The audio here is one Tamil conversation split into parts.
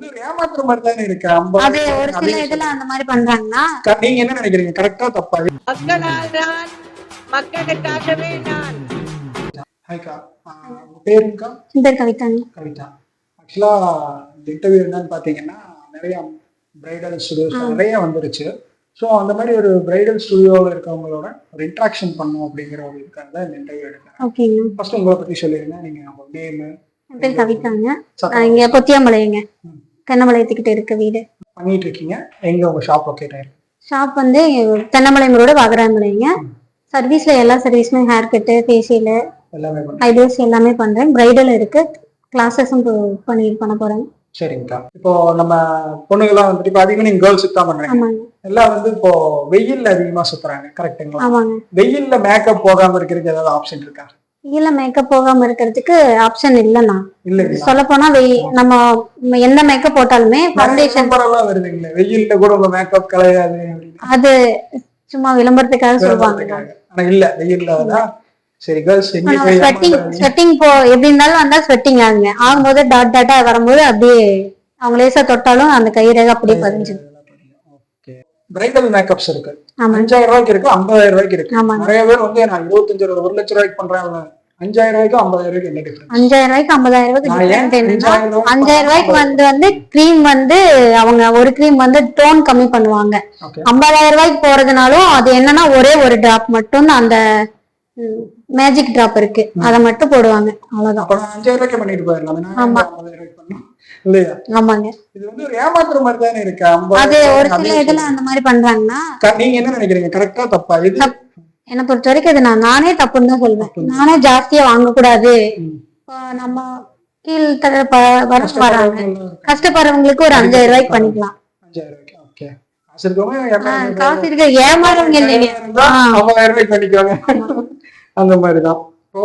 ஒரு ஏமாத்துற மாதிரி தானே இருக்கு. அது ஒரு சில இதுல அந்த மாதிரி பண்றாங்கன்னா நீங்க என்ன நினைக்கிறீங்க? கரெக்டா தப்பா? மக்களால் தான், மக்களுக்காகவே நான். ஹாய்க்கா, உங்க பேருங்கக்கா? என் பேர் கவிதாங்க. கவிதா. ஆக்சுவலா இந்த இன்டர்வியூ என்னன்னு பாத்தீங்கன்னா நிறைய பிரைடல் ஸ்டுடியோஸ் நிறைய வந்துருச்சு. ஸோ அந்த மாதிரி ஒரு பிரைடல் ஸ்டுடியோவில் இருக்கவங்களோட ஒரு இன்ட்ராக்ஷன் பண்ணும் அப்படிங்கிற ஒரு இதுக்காக தான் இந்த இன்டர்வியூ எடுக்கிறேன். ஓகேங்க. ஃபர்ஸ்ட் உங்களை பத்தி சொல்லிருங்க. நீங்க உங்க நேம்? என் பேர் கவிதாங்க. இங்க கொத்தியாம்பாளையங்க, தென்னமலையத்துக்கிட்ட இருக்க வீடு. பண்ணிட்டு இருக்கீங்க. எங்க உங்க ஷாப் லொக்கேட் ஆயிருக்கு? ஷாப் வந்து தென்னமலை ரோடு வாகராமலைங்க. சர்வீஸ்ல எல்லா சர்வீஸுமே ஹேர் கட்டு, ஃபேஷியல், எல்லாமே ஐடியாஸ் எல்லாமே பண்றேன். பிரைடல் இருக்கு, கிளாஸஸும் பண்ண போறேன். சரிங்கக்கா. இப்போ நம்ம பொண்ணுங்கெல்லாம் வந்துட்டு இப்போ அதிகமாக நீங்க கேர்ள்ஸுக்கு தான் பண்றீங்க. எல்லாம் வந்து இப்போ வெயில்ல அதிகமா சுத்துறாங்க, கரெக்டுங்களா? ஆமாங்க. வெயில்ல மேக்கப் போகாம இருக்கிறதுக்கு ஏதாவது ஆப்ஷன் இருக்கா? வெயில்ல மேக்கப் போகாம இருக்கிறதுக்கு ஆப்ஷன் இல்லைண்ணா. இல்ல சொல்ல போனா நம்ம எந்த மேக்கப் போட்டாலுமே ஃபவுண்டேஷன் வருதுங்களே, வெயில்ல கூட உங்க மேக்கப் கலையாது. அது சும்மா விளம்பரத்துக்காக சொல்லுவாங்க. ஆனா இல்ல, வெயில்ல சரி கேர்ள்ஸ் ஸ்வெட்டிங் எப்படி இருந்தாலும் வந்தா ஸ்வெட்டிங் ஆகும்போது டாட் டாட்டா வரும்போது அப்படியே அவங்க லேசா தொட்டாலும் அந்த கைரேகை அப்படியே பதிஞ்சு. பிரைடல் மேக்கப்ஸ் இருக்கு, 5000 ரூபாய்க்கு இருக்கு, 50000 ரூபாய்க்கு இருக்கு. நிறைய பேர் வந்து நான் 25 1 லட்சம் ரூபாய்க்கு பண்றேன். 5000 ரூபாய்க்கு 50000 ரூபாய்க்கு என்ன டிஃபரன்ஸ்? 5000 ரூபாய்க்கு 50000 ரூபாய்க்கு என்னன்னா 5000 ரூபாய்க்கு வந்து கிரீம் வந்து அவங்க ஒரு கிரீம் வந்து டோன் கம்மி பண்ணுவாங்க. 50000 ரூபாய்க்கு போறதுனாலும் அது என்னன்னா ஒரே ஒரு டிராப் மட்டும் அந்த மேஜிக் டிராப் இருக்கு, அதை மட்டும் போடுவாங்க, அவ்வளவுதான். 5000 ரூபாய்க்கு பண்ணிட்டு போயிடலாம். ஆமா இல்லையா? ஆமாங்க. இது வந்து ஒரு ஏமாத்துற மாதிரி தானே இருக்கு. அது ஒரு சில இதுல அந்த மாதிரி பண்றாங்கன்னா நீங்க என்ன நினைக்கிறீங்க? கரெக்டா தப்பா? இது என்ன பொறுத்த வரைக்கும் இது நானே தப்புன்னு தான் சொல்லுவேன். நானே ஜாஸ்தியா வாங்க கூடாது. நம்ம கீழ் வராங்க கஷ்டப்படுறவங்களுக்கு ஒரு 5000 ரூபாய்க்கு பண்ணிக்கலாம். 5000 ரூபாய்க்கு ஓகே. காசு இருக்க ஏமாறவங்க இல்லைங்க, 50000 ரூபாய்க்கு பண்ணிக்குவாங்க. அந்த மாதிரிதான். இப்போ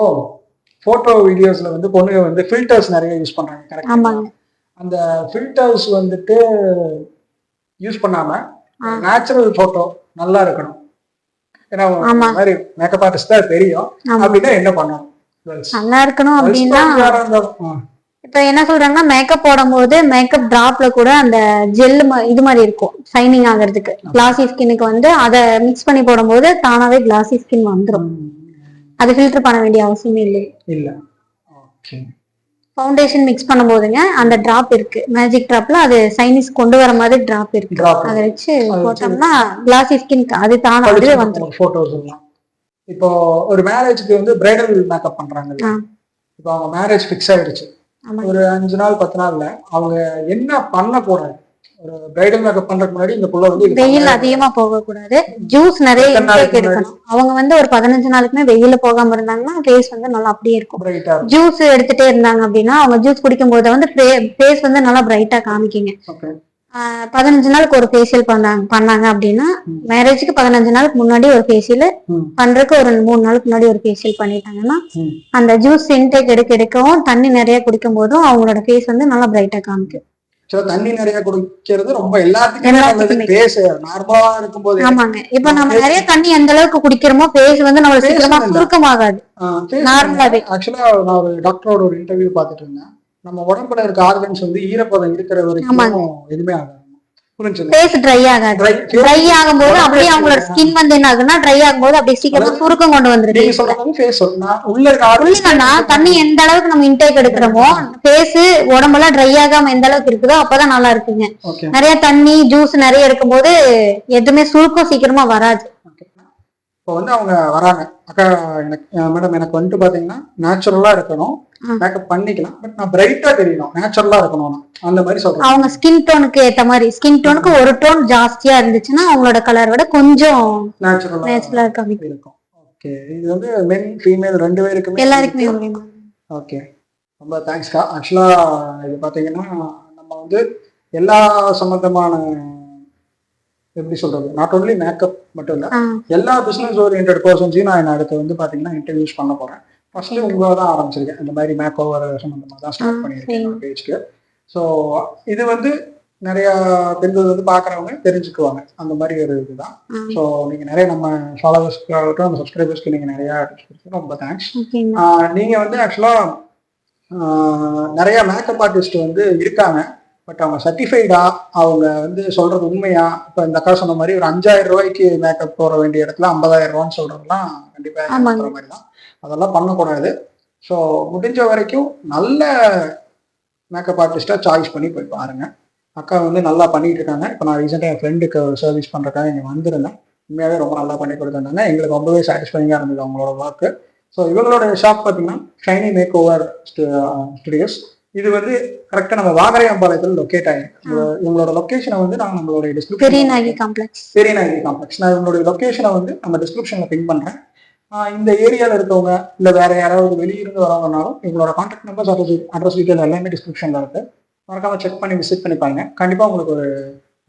போட்டோ வீடியோஸ்ல வந்து பொண்ணுங்க வந்து ஃபில்டர்ஸ் நிறைய யூஸ் பண்றாங்க, கரெக்ட்? அந்த ஃபில்டர்ஸ் வந்துட்டு யூஸ் பண்ணாம நேச்சுரல் போட்டோ நல்லா இருக்கணும். ஏன்னா மாதிரி மேக்கப் ஆர்டிஸ்ட் தான் தெரியும். அப்படின்னா என்ன பண்ணணும்? நல்லா இருக்கணும் அப்படின்னா இப்ப என்ன சொல்றாங்கன்னா மேக்கப் போடும் போது மேக்கப் டிராப்ல கூட அந்த ஜெல் இது மாதிரி இருக்கும் ஷைனிங் ஆகிறதுக்கு. கிளாசி ஸ்கின்னுக்கு வந்து அதை மிக்ஸ் பண்ணி போடும்போது தானாவே கிளாசி ஸ்கின் வந்துடும். அது ஃபில்டர் பண்ண வேண்டிய அவசியமே இல்ல. ஃபவுண்டேஷன் மிக்ஸ் பண்ணும் போதுங்க அந்த டிராப் இருக்கு, மேஜிக் டிராப்ல அது சைனிஸ் கொண்டு வர மாதிரி டிராப் இருக்கு. அதை வச்சு போட்டோம்னா கிளாசி ஸ்கின் அது தானாவே வந்துடும். போட்டோஸ் எல்லாம் இப்போ ஒரு மேரேஜ்க்கு வந்து பிரைடல் மேக்கப் பண்றாங்க. இப்போ அவங்க மேரேஜ் ஃபிக்ஸ் ஆயிடுச்சு, ஒரு 5 நாள் 10 நாள்ல அவங்க என்ன பண்ண போறாங்க? ஒரு பிரைடல் மேக்கப் பண்றதுக்கு முன்னாடி இந்த புள்ள வந்து வெயில் அதிகமா போக கூடாது, ஜூஸ் நிறைய இன்டேக் எடுக்கணும். அவங்க வந்து ஒரு 15 நாளுக்குமே வெயில போகாம இருந்தாங்கன்னா ஃபேஸ் வந்து நல்லா அப்படியே இருக்கும். ஜூஸ் எடுத்துட்டே இருந்தாங்க அப்படின்னா அவங்க ஜூஸ் குடிக்கும் போது வந்து ஃபேஸ் வந்து நல்லா பிரைட்டா காமிக்குங்க. 15 நாளுக்கு ஒரு ஃபேஷியல் பண்ணாங்க அப்படின்னா மேரேஜுக்கு 15 நாளுக்கு முன்னாடி ஒரு ஃபேஷியல் பண்றதுக்கு ஒரு 3 நாளுக்கு முன்னாடி ஒரு ஃபேஷியல் பண்ணிட்டாங்கன்னா அந்த ஜூஸ் இன்டேக் எடுக்கவும் தண்ணி நிறைய குடிக்கும் போதும் அவங்களோட ஃபேஸ் வந்து நல்லா பிரைட்டா காமிக்கும். தண்ணி நிறைய குடிக்கிறது ரொம்ப எல்லாத்துக்குமே ஃபேஸ் நார்மலா இருக்கும்போது. ஆமாங்க. இப்ப நம்ம நிறைய தண்ணி எந்த அளவுக்கு குடிக்கிறோமோ ஃபேஸ் வந்து நம்ம சீக்கிரமா சுருக்கமாகாது, நார்மலாவே. ஆக்சுவலா நான் ஒரு டாக்டரோட ஒரு இன்டர்வியூ பார்த்துட்டு இருந்தேன். நம்ம உடம்புல இருக்க ஆர்கன்ஸ் வந்து ஈரப்பதம் இருக்கிற வரைக்கும் எதுவுமே ஆகாது. ஃபேஸ் ட்ரை ஆகாது. ட்ரை ஆகும்போது அப்படியே அவங்களோட ஸ்கின் வந்து என்ன ஆகுதுன்னா ட்ரை ஆகும்போது அப்படியே சீக்கிரமா சுருக்கம் கொண்டு வந்துருது. தண்ணி எந்த அளவுக்கு நம்ம இன்டேக் எடுக்கிறோமோ ஃபேஸ் உடம்பெல்லாம் ட்ரை ஆகாம எந்த அளவுக்கு இருக்குதோ அப்பதான் நல்லா இருக்குங்க. நிறைய தண்ணி ஜூஸ் நிறைய எடுக்கும்போது எதுவுமே சுருக்கம் சீக்கிரமா வராது. இப்போ வந்து அவங்க வராங்க, அக்கா மேடம் எனக்கு வந்துட்டு பாத்தீங்கன்னா நேச்சுரலா இருக்கணும், மேக்கப் பண்ணிக்கலாம், பட் நான் பிரைட்டா தெரியணும், நேச்சுரலா இருக்கணும் அந்த மாதிரி சொல்றேன். அவங்க ஸ்கின் டோனுக்கு ஏத்த மாதிரி, ஸ்கின் டோனுக்கு ஒரு டோன் ஜாஸ்தியா இருந்துச்சுன்னா அவங்களோட கலர் விட கொஞ்சம் நேச்சுரலா இருக்கும். ஓகே. இது வந்து மென் ஃபீமேல் 2 பேருக்குமே எல்லாருக்குமே. ஓகே, ரொம்ப தேங்க்ஸ்க்கா. ஆக்சுவலா இது பாத்தீங்கன்னா நம்ம வந்து எல்லா சம்பந்தமான எப்படி சொல்றது, நாட் ஓன்லி மேக்கப் மட்டும் இல்ல, எல்லா பிசினஸ் ஓரியன்ட் பர்சன்ஸையும் நான் அடுத்து வந்து பாத்தீங்கன்னா இன்டர்வியூஸ் பண்ண போறேன். ஃபர்ஸ்ட் உங்களை தான் ஆரம்பிச்சிருக்கேன், இந்த மாதிரி மேக் ஓவர் சம்பந்தமா தான் ஸ்டார்ட் பண்ணியிருக்கேன் பேஜ்க்கு. ஸோ இது வந்து நிறைய பெண்கள் வந்து பாக்குறவங்க தெரிஞ்சுக்குவாங்க, அந்த மாதிரி ஒரு இதுதான். ஸோ நீங்க நிறைய நம்ம ஃபாலோவர்ஸ்க்கு ஆகட்டும், நம்ம சப்ஸ்கிரைபர்ஸ்க்கு நீங்க நிறைய ரொம்ப தேங்க்ஸ். நீங்க வந்து ஆக்சுவலா நிறைய மேக்கப் ஆர்டிஸ்ட் வந்து இருக்காங்க, பட் அவங்க சர்டிஃபைடா, அவங்க வந்து சொல்றது உண்மையா? இப்போ இந்த அக்கா சொன்ன மாதிரி ஒரு 5000 ரூபாய்க்கு மேக்கப் போட வேண்டிய இடத்துல 50,000 ரூபான்னு சொல்றதுலாம் கண்டிப்பா ஆமாங்க. மாதிரி தான். அதெல்லாம் பண்ணக்கூடாது. ஸோ முடிஞ்ச வரைக்கும் நல்ல மேக்கப் ஆர்டிஸ்டா சாய்ஸ் பண்ணி போய் பாருங்க. அக்கா வந்து நல்லா பண்ணிட்டு இருக்காங்க. இப்போ நான் ரீசெண்டாக என் ஃப்ரெண்டுக்கு சர்வீஸ் பண்ணுறக்காக இங்கே வந்திருந்தேன். உண்மையாகவே ரொம்ப நல்லா பண்ணி கொடுத்துருந்தாங்க. எங்களுக்கு ரொம்பவே சாட்டிஸ்ஃபைங்காக இருந்தது அவங்களோட ஒர்க்கு. ஸோ இவங்களோட ஷாப் பார்த்தீங்கன்னா ஷைனி மேக் ஓவர் ஸ்டுடியோஸ். இது வந்து கரெக்டாக நம்ம வாகரையம்பாளையத்தில் லொக்கேட் ஆகிருக்கு. இவங்களோட லொக்கேஷனை வந்து நான் நம்மளுடைய டிஸ்கிரிப்ஷன் பெரியநாயகி காம்ப்ளெக்ஸ் நான் இவங்களுடைய லொக்கேஷனை வந்து நம்ம டிஸ்கிரிப்ஷனில் பின் பண்ணுறேன். இந்த ஏரியாவில் இருக்கவங்க இல்லை வேற யாராவது வெளியிருந்து வரவங்கனாலும் எங்களோட கான்டாக்ட் நம்பர்ஸ் அட்ரஸ் டீட்டெயில் எல்லாமே டிஸ்கிரிப்ஷனில் இருக்கு. மறக்காம செக் பண்ணி விசிட் பண்ணி பாருங்க. கண்டிப்பாக உங்களுக்கு ஒரு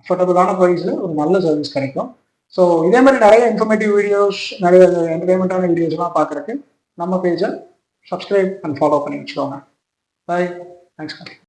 அஃபோர்டபுளான ப்ரைஸில் ஒரு நல்ல சர்வீஸ் கிடைக்கும். ஸோ இதே மாதிரி நிறைய இன்ஃபர்மேட்டிவ் வீடியோஸ், நிறைய என்டர்டைன்மெண்ட்டான வீடியோஸ்லாம் பார்க்குறதுக்கு நம்ம பேஜை சப்ஸ்கிரைப் அண்ட் ஃபாலோ பண்ணி வச்சுக்கோங்க. பாய், தேங்க்ஸ்.